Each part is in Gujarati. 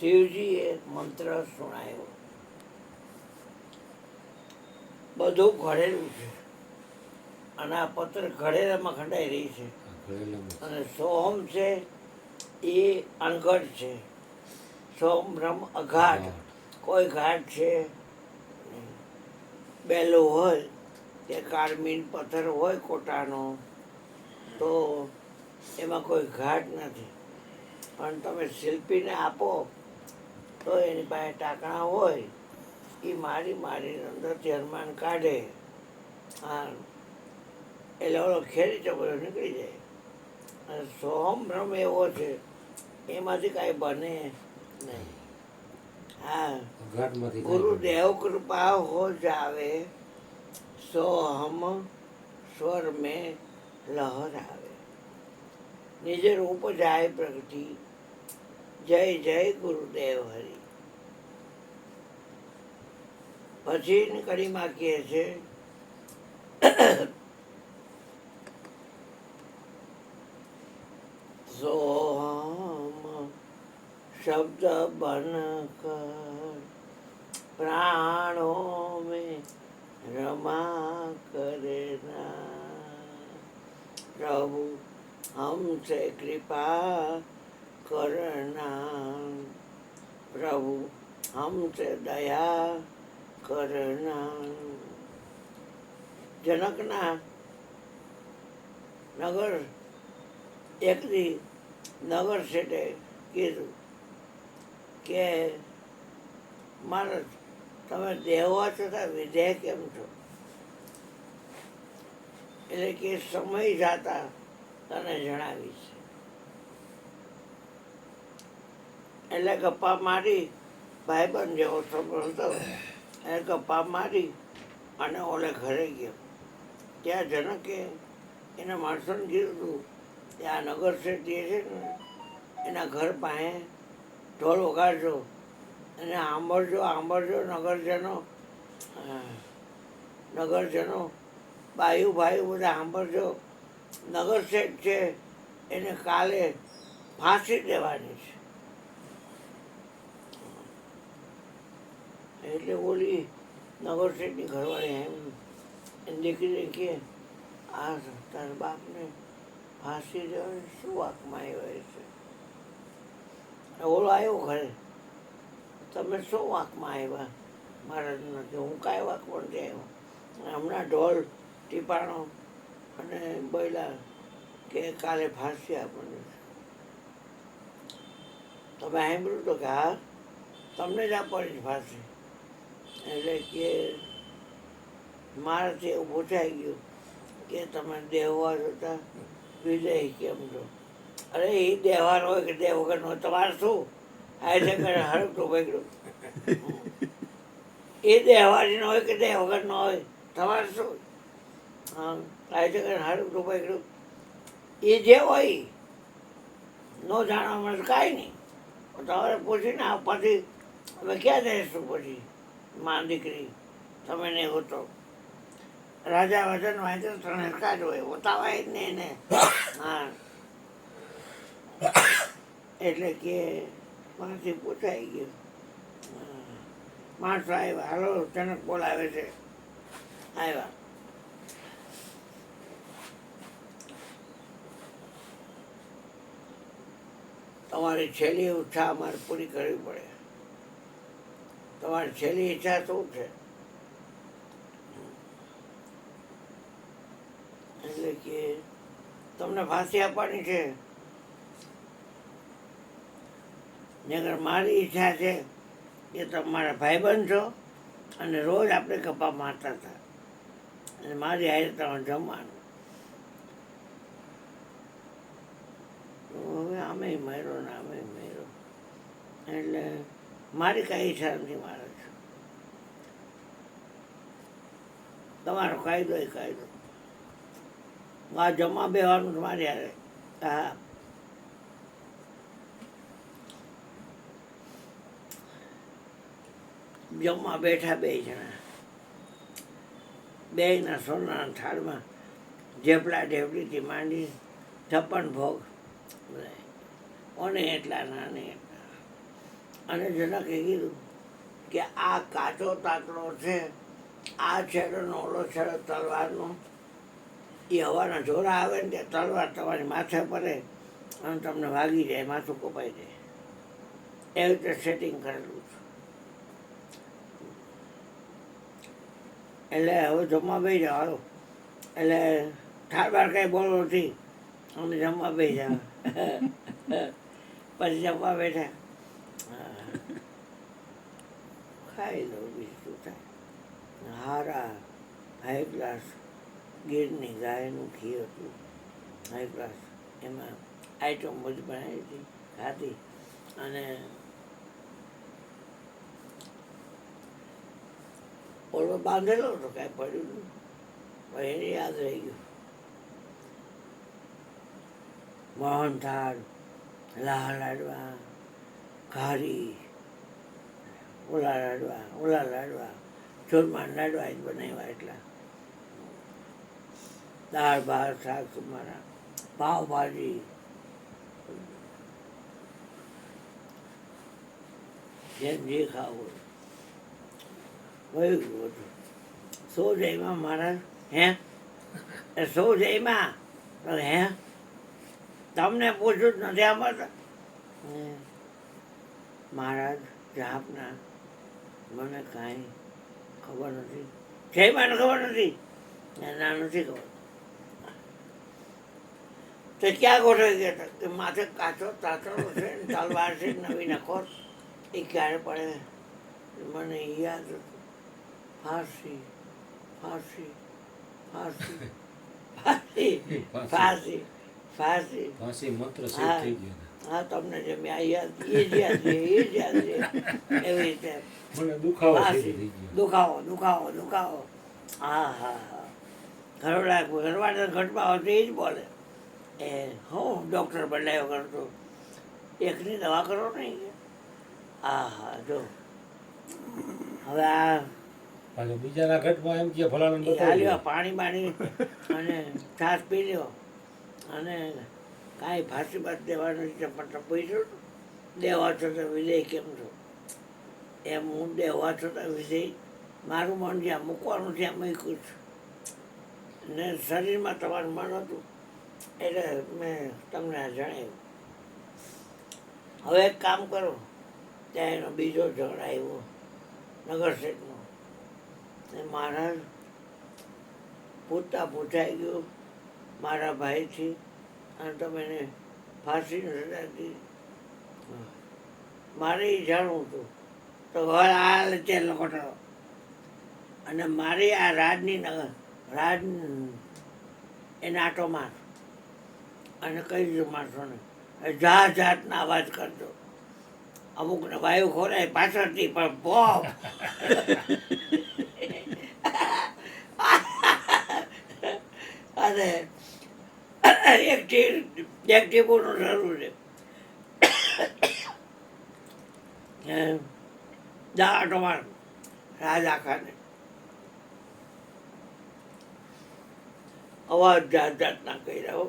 શિવજીએ મંત્ર સુણાયો. બધું ઘડેલું છે અને આ પત્ર ઘડેલામાં ખંડાઈ રહી છે. અને સોહમ છે એ અણઘડ છે. સોમ બ્રહ્મ અઘાટ, કોઈ ઘાટ છે. બેલું હોય કે કાળમીન પથ્થર હોય કોટાનો તો એમાં કોઈ ઘાટ નથી. પણ તમે શિલ્પીને આપો તો એની પાસે ટાંકણા હોય એ મારી અંદરથી હનુમાન કાઢે. હા, એટલે ઓલો ખેરી ચકડો નીકળી જાય. અને સોહમ બ્રહ્મ એવો છે એમાંથી કાંઈ બને નહીં. હા, ગુરુદેવ કૃપા હો જાવે, સોહમ સ્વર में लहर આવે. નિજ રૂપ જાય પ્રગતિ, જય જય ગુરુદેવ હરિ. પછી કડીમાં કહે છે સોહમ શબ્દ બન કર પ્રાણો में रमा करना. प्रभु हमसे कृपा करना, प्रभु हमसे दया करना. જનકના નગર એકથી નગર શેઠે કીધું કે મારા તમે દેવા છતાં વિધેય કેમ છો? એટલે કે સમય જાતા તને જણાવીશ. એટલે ગપ્પા મારી, ભાઈબંધ જેવો છોકરો હતો એ ગપ્પા મારી અને ઓલે ઘરે ગયો. ત્યાં જનકે એના માણસોને કીધું હતું કે આ નગર શેઠ જે છે ને એના ઘર પાસે ઢોલ વગાડજો અને આંબળજો નગરજનો બાયુ ભાઈ બધા સાંભળજો. નગર શેઠ છે એને કાલે ફાંસી દેવાની છે. એટલે ઓલી નગર શેઠની ઘરવાળી એમ એની દીકરીને કે આ તારા બાપને ફાંસી દેવાની શું વાંકમાં આવ્યો છે? ઓલો આવ્યો ઘરે, તમે શું વાંકમાં આવ્યા? મારા નથી, હું કાંઈ વાંક પણ આવ્યો. હમણાં ઢોલ ટીપાણો અને બોલ્યા કે કાલે ફાંસી આપવાની છે. તમે સાંભળ્યું તો કે હા તમને જ આપવાની છે ફાંસી. એટલે કે મારાથી એવું પૂછાઈ ગયું કે તમે દેવવા જોતા વિજય કેમ છો? અરે એ દેવાર હોય કે દેવ વગરનો હોય તમારે શું? આ છે કરે હરકતું પકડ્યું. એ દેહવાળીનો હોય કે દેહ વગરનો હોય તમારે શું? હા, આ છે કરે હરકતું પકડ્યું. એ જે હોય ન જાણવા મળે કાંઈ નહીં. તમારે પૂછીને પછી અમે ક્યાં જઈશું? પછી માં દીકરી તમે નહીં હોતો રાજા વચન વાંચે ત્રણ હરકા જ હોય, ઉતાવાય જ નહીં એને. હા, એટલે કે મારાથી પૂછાઈ ગયું. માણસો આવ્યા, હાલો જનક બોલાવે છે. આવ્યા. તમારી છેલ્લી ઈચ્છા અમારે પૂરી કરવી પડે. તમારી છેલ્લી ઈચ્છા શું છે? એટલે કે તમને ફાંસી આપવાની છે. નગર મારી ઈચ્છા છે કે તમારા ભાઈબંધ છો અને રોજ આપણે ગપ્પા મારતા હતા અને મારી હારે તમારે જમવાનું. હવે આમે માર્યો ને આમે માર્યો એટલે મારી કાંઈ ઈચ્છા નથી. મારે છે તમારો કાયદો એ કાયદો. આ જમવા બેવાનું મારી હારે. હા, જમવા બેઠા બે જણા. બેયના સોનાના થાળમાં ઢેપલા ઢેપલીથી માંડી 56 ભોગ, ઓને એટલા નાને એટલા. અને જનકે કીધું કે આ કાચો તાતડો છે, આ છેડોનો ઓલો છેડો તલવારનો, એ હવાના જોરા આવે ને ત્યાં તલવાર તમારી માથે પડે અને તમને વાગી જાય, માથું કપાઈ જાય. એવી રીતે સેટિંગ કરેલું છે. એટલે હવે જમવા બેસી જાઓ હાલો. એટલે ઠાર કાંઈ બોલો નથી, અમે જમવા બેસી જાવ. પછી જમવા બેઠા, ખાઈ લો, બીજું શું થાય. હારા હાઈ ક્લાસ ગીરની ગાયનું ઘી હતું, હાઈ ક્લાસ. એમાં આઈટમ બધી બનાવી હતી, ખાધી. અને ઓલો બાંધેલો હતો, કાંઈ પડ્યું નહીં, પણ એને યાદ રહી ગયું. મોહનથાળ, લાડવા, ઘારી, ઓલા લાડવા, ચૂરમાન લાડવા જ બનાવ્યા એટલા. દાળ ભાત, શાક સુમારા, પાવભાજી, જેમ જે ખાવું વયું ગયું હતું. શું જઈમાં મહારાજ? હે શું જઈમાં? હે તમને પૂછ્યું જ નથી આમાં? મહારાજ જાપના મને કાંઈ ખબર નથી. જઈમાં ખબર નથી? ના નથી ખબર. તો ક્યાં ગોઠવી ગયા હતા કે માથે કાચો તાતડો છે, તલવાર છે, નવી નખોર. એ ક્યારે પડે મને યાદ હતું. ફાંસી ફાંસી ફાંસી ફાંસી ફાંસી ફાંસી મંત્ર સિદ્ધ થઈ ગયો. હા, તમને જે મેં યાદ એ જ યાદ છે, એ જ યાદ છે. એવી રીતે મને દુખાવો ફાંસી, થઈ ગયો. દુખાવો. હા હા હા. ઘરવાળા ઘટમાં આવતો એ જ બોલે. એ હું ડૉક્ટર બદલાયો કરતો, એકની દવા કરો નહીં. હા હા, જો હવે આ બીજાના ઘટમાં એમ કે ફલાણા હાલ્યો પાણી બાણી અને છાશ પી લ્યો અને કાંઈ ફાંસી બાદ દેવાનું છે. પણ પૂછ્યું દેવા છતાં વિજય કેમ છો? એમ હું દેવા છતાં વિજય, મારું મન જ્યાં મૂકવાનું ત્યાં મૂક્યું છું. ને શરીરમાં તમારું મન હતું એટલે મેં તમને આ જણાવ્યું. હવે એક કામ કરો, ત્યાં એનો બીજો ઝઘડ આવ્યો નગર શેઠનો. મહારાજ પૂછાઈ ગયું મારા ભાઈથી, અને તમે એને ફાંસીની સજા દીધી. મારે એ જાણવું હતું. તો હવે આ ચેલ કોટાડો અને મારી આ રાજ એને આટો માર અને કહી દીધું માણસોને જાતના અવાજ કરજો. અમુકને વાયુ ખોરાય પાછળથી, પણ બોપ અને એક ટીપુનું જરૂર છે. આટો માર રાજ આખાને. અવાજ જાતના કર્યા હો.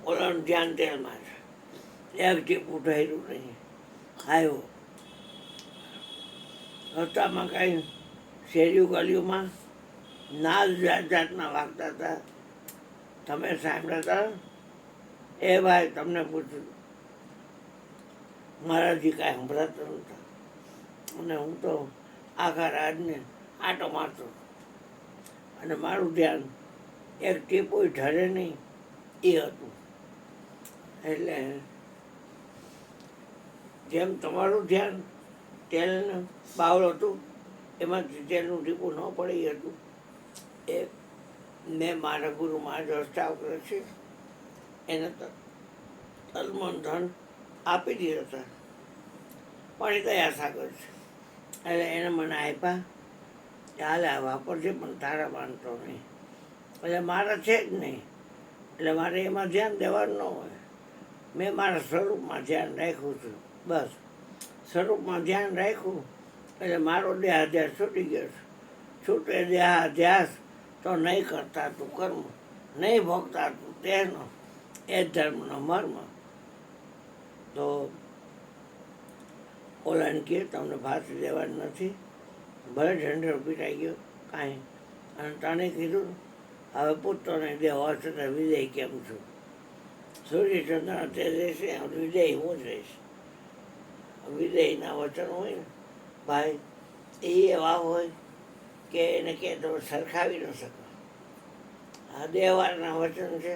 ઓલાનું ધ્યાન તેલમાં છે. એક ટીપું ઠર્યું નહીં. આવ્યો રસ્તામાં કાંઈ શેરીઓ ગલીઓમાં નાદ જાતના વાગતા હતા. તમે સાંભળ્યા હતા? એ ભાઈ તમને પૂછ્યું, મારાથી કાંઈ સંભળાતું નહોતા અને હું તો આખા રાજને આટો મારતો અને મારું ધ્યાન એક ટીપું ઠરે નહીં એ હતું. એટલે જેમ તમારું ધ્યાન તેલનું બાવળ હતું, એમાંથી તેલનું ટીપું ન પડે એ હતું. એ મેં મારા ગુરુ મહારાજ સ્ટાવ કરે છે એને તલમન ધન આપી દીધા હતા, પણ એ દયા સાગર છે. એટલે એને મને આપ્યા કે હાલે આ વાપરશે, પણ તારા માનતો નહીં. એટલે મારા છે જ નહીં, એટલે મારે એમાં ધ્યાન દેવાનું ન હોય. મેં મારા સ્વરૂપમાં ધ્યાન રાખ્યું છું, બસ. સ્વરૂપમાં ધ્યાન રાખ્યું એટલે મારો દેહાધ્યાસ છૂટી ગયો છે. છૂટે દેહાધ્યાસ તો નહીં કરતા તું કર્મ, નહીં ભોગતા તું તેનો, એ ધર્મનો મર્મ. તો ઓલાને કહે તમને ફાંસી દેવાની નથી, ભલે ઢંઢેરો પીટાઈ ગયો કાંઈ, અને તને કીધું હવે પૂછતો નહીં દેવા છતાં વિજય કેમ છું? સૂર્યચંદ્ર તે રહેશે, વિજય હું જ રહીશ. વિજયના વચન હોય ને ભાઈ, એ એવા હોય કે એને કે તમે સરખાવી ન શકો. આ દેવારના વચન છે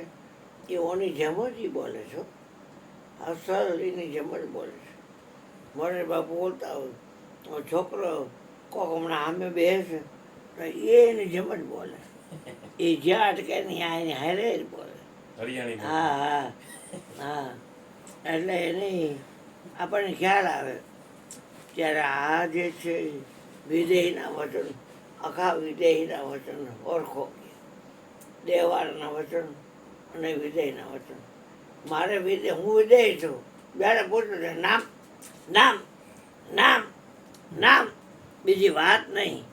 એ ઓની જેમ જ ઈ બોલે છો, આ સરળ એની જેમ જ બોલે છે. મોરે બાપુ બોલતા હોય, છોકરો કોક હમણાં સામે બેસે તો એની જેમ જ બોલે, એ જ્યાં અટકે ને ત્યાં એની હારે જ બોલે. હા હા હા, એટલે એની આપણને ખ્યાલ આવે ત્યારે આ જે છે વિધેયના વચન, આખા વિધેયના વચન ઓળખો, દેવારના વચન અને વિધેયના વચન. મારે વિધેય, હું વિધેય છું, જ્યારે પૂછું છે નામ નામ નામ નામ, બીજી વાત નહીં.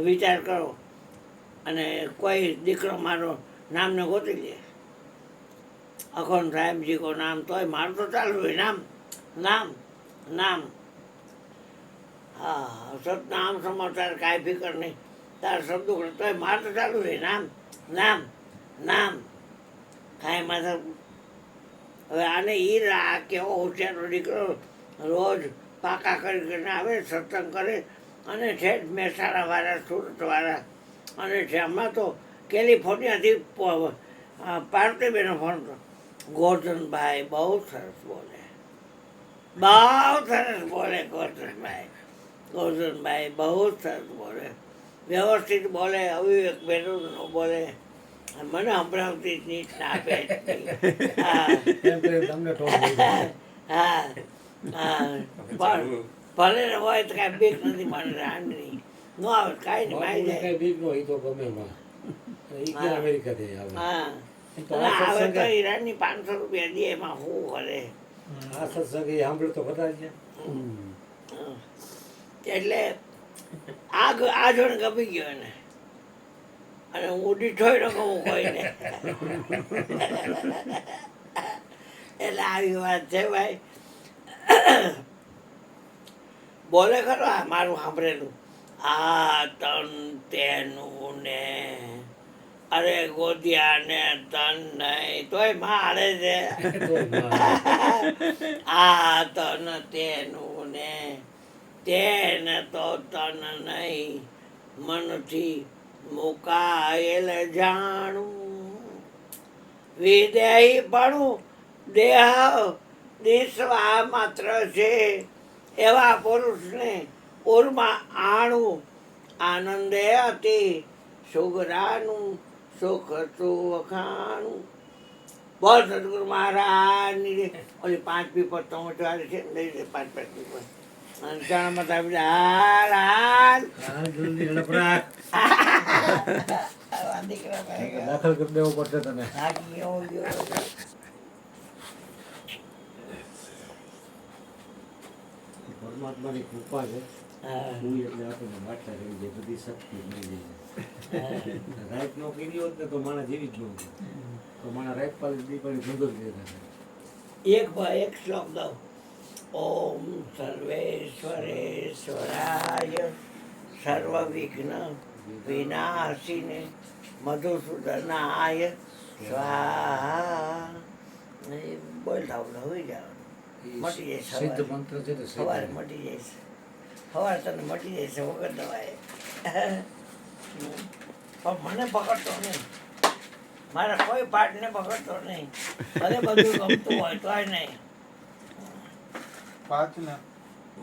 વિચાર કરો, અને કોઈ દીકરો મારો નામને ગોતી લે, અખોન સાહેબજી કો નામ, તોય મારું તો ચાલુ હોય નામ નામ નામ. હા, સતનામ સમાચાર કાંઈ ફિકર નહીં, તાર શબ્દો તોય મારે તો ચાલુ રહે નામ નામ નામ. કાંઈ માથા. હવે આને આ કેવો હોશિયારો દીકરો રોજ પાકા કરીને આવે, સત્સંગ કરે, અને ઠેઠ મહેસાણાવાળા, સુરતવાળા, અને હમણાં તો કેલિફોર્નિયાથી પાર્વતીબેનો ફોન તો, ગોરધનભાઈ બહુ સરસ બોલે, બહુ સરસ બોલે ગોરધનભાઈ, ગોરધનભાઈ બહુ સરસ બોલે, વ્યવસ્થિત બોલે, અવિવેક બેઠું ન બોલે, મને સંભળાવતી જ નહીં, ના આપે જ નહીં. તમને ટોપ દીધો. હા હા, પણ ભલે ને હોય તો કાંઈ બીક નથી, મને રાંડની ન આવે કાંઈ નહીં, મારી બાપુને જાય. કાંઈ બીક ન હોય તો ગમે એમાં. ઈ કે અમેરિકાથી આવે. હા, તો અને આ હવે તો સત્સંગ ઈરાનની 500 રૂપિયા દે, એમાં શું કરે? આ સત્સંગ એ સાંભળ્યો તો બધા છે. એટલે આ જોડે ગમી ગયો એને, અને હું દીઠોય ન કહું કોઈને. એટલે આવી વાત છે ભાઈ. બોલે ખરો આ મારું સાંભળેલું, આ તન તેનું ને, અરે ગોદિયા ને તન નહીં, તોય માં હારે છે. આ તન તેનું ને, તેને તો તન નહીં, મનથી મુકાયેલ જાણું, વિદેહી પણ દેહ દિશવા માત્ર છે, એવા પુરુષને ઉર્માં આણું, આનંદે અતિ સુગરાનું સુખ તું વખાણું. બોલ સદગુરુ મહારાજની ઓલી 5 પીપર તો વાળી છે ને, લઈ દે 5 પીપર, અને ચણામાં આપી દે હાલ હાલ. દીકરા દાખલ કરી દેવો પડશે તને. પરમાત્માની કૃપા છે. હું એટલે આપણને બાટલા રહી જાય, બધી શક્તિ મળી જાય. રાઈટ નો કરી હોત ને તો માણા જેવી જ ન હોત, તો માણા રાઈટ પાલી દીપાની ધંધો જ રહેતા. એક શ્લોક દઉં. ઓમ સર્વેશ્વરેશ્વરાય સર્વ વિઘ્ન વિનાશિને મધુસૂદનાય સ્વાહા. બોલતા હોઈ જાવ, મટી જાય સિદ્ધ મંત્ર છે ને, સવારે મટી જાય છે, સવારે તને મટી જાય છે વગર દવાએ. પણ મને પકડતો નહીં, મારા કોઈ પાર્ટને પકડતો નહીં, ભલે બધું ગમતું હોય તોય નહીં.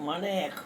મને એક